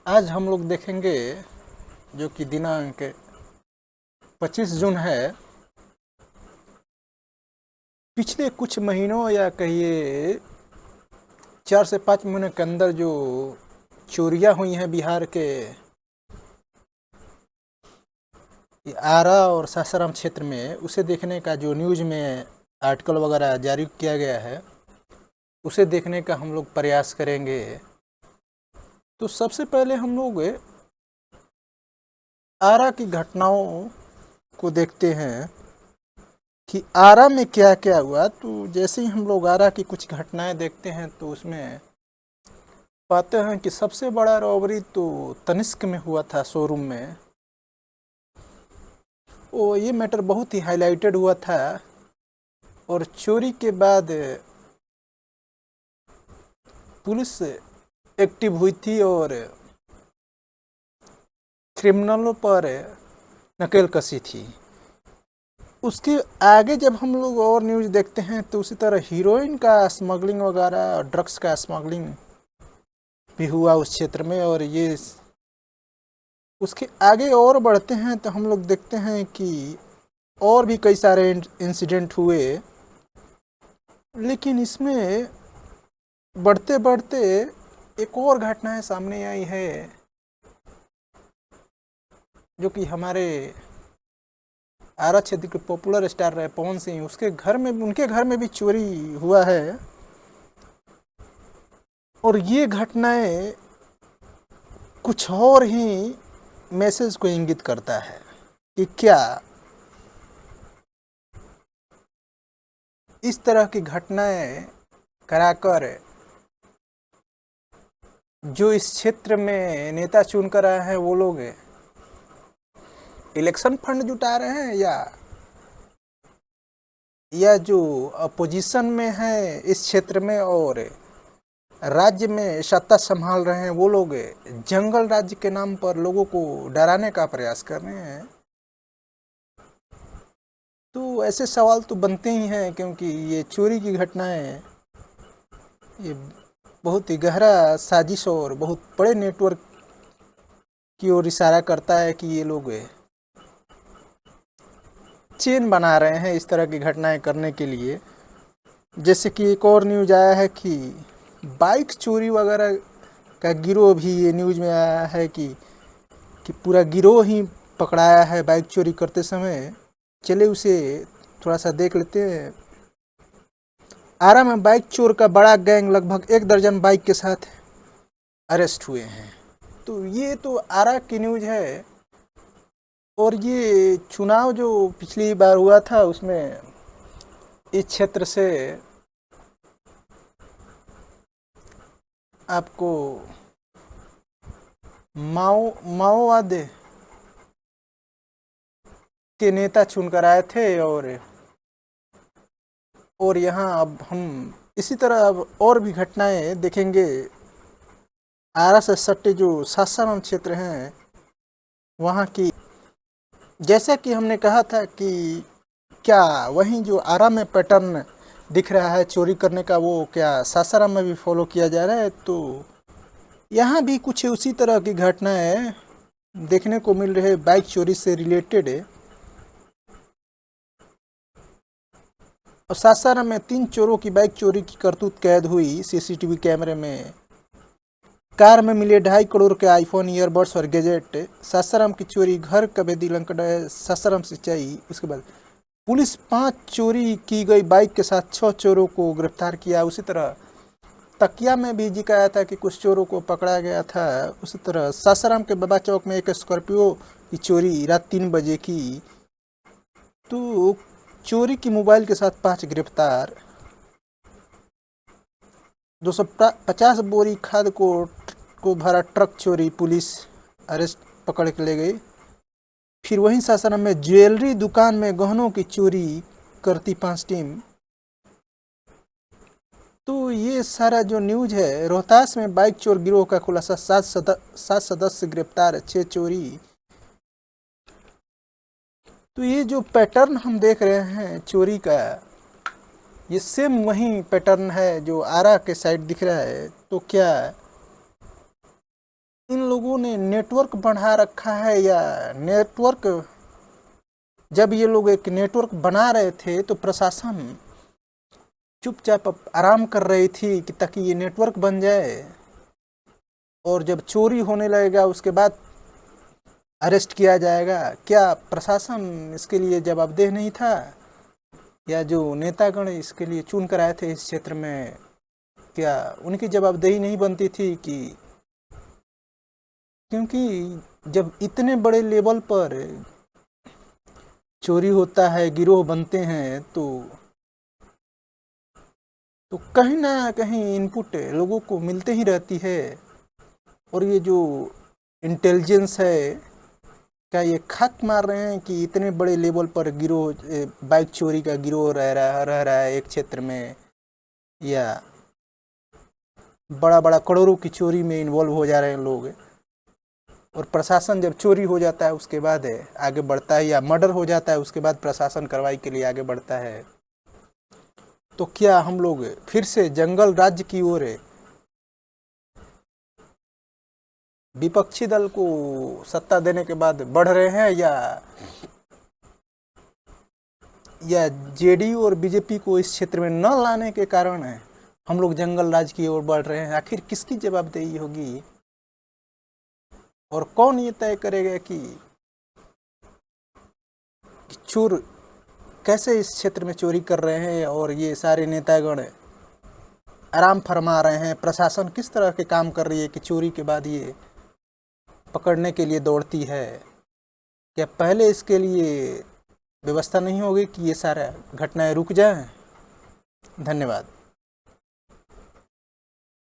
आज हम लोग देखेंगे जो कि दिनांक 25 जून है। पिछले कुछ महीनों या कहिए 4 से 5 महीने के अंदर जो चोरियां हुई हैं बिहार के आरा और सासाराम क्षेत्र में, उसे देखने का जो न्यूज़ में आर्टिकल वगैरह जारी किया गया है, उसे देखने का हम लोग प्रयास करेंगे। तो सबसे पहले हम लोग आरा की घटनाओं को देखते हैं कि आरा में क्या क्या हुआ। तो जैसे ही हम लोग आरा की कुछ घटनाएं देखते हैं तो उसमें पाते हैं कि सबसे बड़ा रॉबरी तो तनिष्क में हुआ था, शोरूम में। ये मैटर बहुत ही हाईलाइटेड हुआ था और चोरी के बाद पुलिस एक्टिव हुई थी और क्रिमिनलों पर नकेल कसी थी। उसके आगे जब हम लोग और न्यूज़ देखते हैं तो उसी तरह हीरोइन का स्मगलिंग वगैरह और ड्रग्स का स्मगलिंग भी हुआ उस क्षेत्र में। और ये उसके आगे और बढ़ते हैं तो हम लोग देखते हैं कि और भी कई सारे इंसिडेंट हुए, लेकिन इसमें बढ़ते बढ़ते एक और घटनाएं सामने आई है जो कि हमारे आरा क्षेत्र के पॉपुलर स्टार रहे पवन सिंह, उनके घर में भी चोरी हुआ है। और ये घटनाएं कुछ और ही मैसेज को इंगित करता है कि क्या इस तरह की घटनाएं कराकर जो इस क्षेत्र में नेता चुनकर आए हैं वो लोग इलेक्शन फंड जुटा रहे हैं, या जो अपोजिशन में है इस क्षेत्र में और राज्य में सत्ता संभाल रहे हैं वो लोग जंगल राज्य के नाम पर लोगों को डराने का प्रयास कर रहे हैं। तो ऐसे सवाल तो बनते ही हैं, क्योंकि ये चोरी की घटनाएं ये बहुत ही गहरा साजिश और बहुत बड़े नेटवर्क की ओर इशारा करता है कि ये लोग चेन बना रहे हैं इस तरह की घटनाएं करने के लिए। जैसे कि एक और न्यूज़ आया है कि बाइक चोरी वगैरह का गिरोह भी ये न्यूज़ में आया है कि पूरा गिरोह ही पकड़ाया है बाइक चोरी करते समय। चले उसे थोड़ा सा देख लेते हैं। आरा में बाइक चोर का बड़ा गैंग लगभग 1 दर्जन बाइक के साथ अरेस्ट हुए हैं। तो ये तो आरा की न्यूज़ है। और ये चुनाव जो पिछली बार हुआ था उसमें इस क्षेत्र से आपको माओवाद के नेता चुनकर आए थे। और यहाँ अब हम इसी तरह अब और भी घटनाएं देखेंगे। आरा से सट्टे जो सासाराम क्षेत्र हैं वहाँ की, जैसा कि हमने कहा था कि क्या वहीं जो आरा में पैटर्न दिख रहा है चोरी करने का, वो क्या सासाराम में भी फॉलो किया जा रहा है। तो यहाँ भी कुछ उसी तरह की घटनाएं देखने को मिल रही है बाइक चोरी से रिलेटेड। और सासाराम में 3 चोरों की बाइक चोरी की करतूत कैद हुई सीसीटीवी कैमरे में। कार में मिले 2.5 करोड़ के आईफोन, ईयरबड्स और गैजेट। सासाराम की चोरी घर कबेदी लंकड़ा सासाराम सिंचाई। उसके बाद पुलिस 5 चोरी की गई बाइक के साथ 6 चोरों को गिरफ्तार किया। उसी तरह तकिया में भी दिखाया था कि कुछ चोरों को पकड़ा गया था। उसी तरह सासाराम के बाबा चौक में एक स्कॉर्पियो की चोरी रात 3 बजे की। तो चोरी की मोबाइल के साथ 5 गिरफ्तार। 250 बोरी खाद को भरा ट्रक चोरी, पुलिस अरेस्ट पकड़ के ले गई। फिर वहीं सासाराम में ज्वेलरी दुकान में गहनों की चोरी करती 5 टीम। तो ये सारा जो न्यूज़ है, रोहतास में बाइक चोर गिरोह का खुलासा, 7 सदस्य गिरफ्तार, 6 चोरी। तो ये जो पैटर्न हम देख रहे हैं चोरी का, ये सेम वही पैटर्न है जो आरा के साइड दिख रहा है। तो क्या इन लोगों ने नेटवर्क बढ़ा रखा है, या नेटवर्क, जब ये लोग एक नेटवर्क बना रहे थे तो प्रशासन चुपचाप आराम कर रही थी कि ताकि ये नेटवर्क बन जाए, और जब चोरी होने लगेगा उसके बाद अरेस्ट किया जाएगा। क्या प्रशासन इसके लिए जवाबदेह नहीं था, या जो नेतागण इसके लिए चुन कर आए थे इस क्षेत्र में, क्या उनकी जवाबदेही नहीं बनती थी? क्योंकि जब इतने बड़े लेवल पर चोरी होता है, गिरोह बनते हैं, तो कहीं ना कहीं इनपुट लोगों को मिलते ही रहती है। और ये जो इंटेलिजेंस है, क्या ये खाक मार रहे हैं कि इतने बड़े लेवल पर गिरोह, बाइक चोरी का गिरोह रह रहा है एक क्षेत्र में, या बड़ा बड़ा करोड़ों की चोरी में इन्वॉल्व हो जा रहे हैं लोग, और प्रशासन जब चोरी हो जाता है उसके बाद आगे बढ़ता है, या मर्डर हो जाता है उसके बाद प्रशासन कार्रवाई के लिए आगे बढ़ता है। तो क्या हम लोग फिर से जंगल राज्य की ओर विपक्षी दल को सत्ता देने के बाद बढ़ रहे हैं, या जेडीयू और बीजेपी को इस क्षेत्र में न लाने के कारण हम लोग जंगल राज की ओर बढ़ रहे हैं? आखिर किसकी जवाबदेही होगी, और कौन ये तय करेगा कि चोर कैसे इस क्षेत्र में चोरी कर रहे हैं, और ये सारे नेतागण आराम फरमा रहे हैं? प्रशासन किस तरह के काम कर रही है कि चोरी के बाद ये पकड़ने के लिए दौड़ती है? क्या पहले इसके लिए व्यवस्था नहीं होगी कि ये सारा घटनाएं रुक जाएं? धन्यवाद।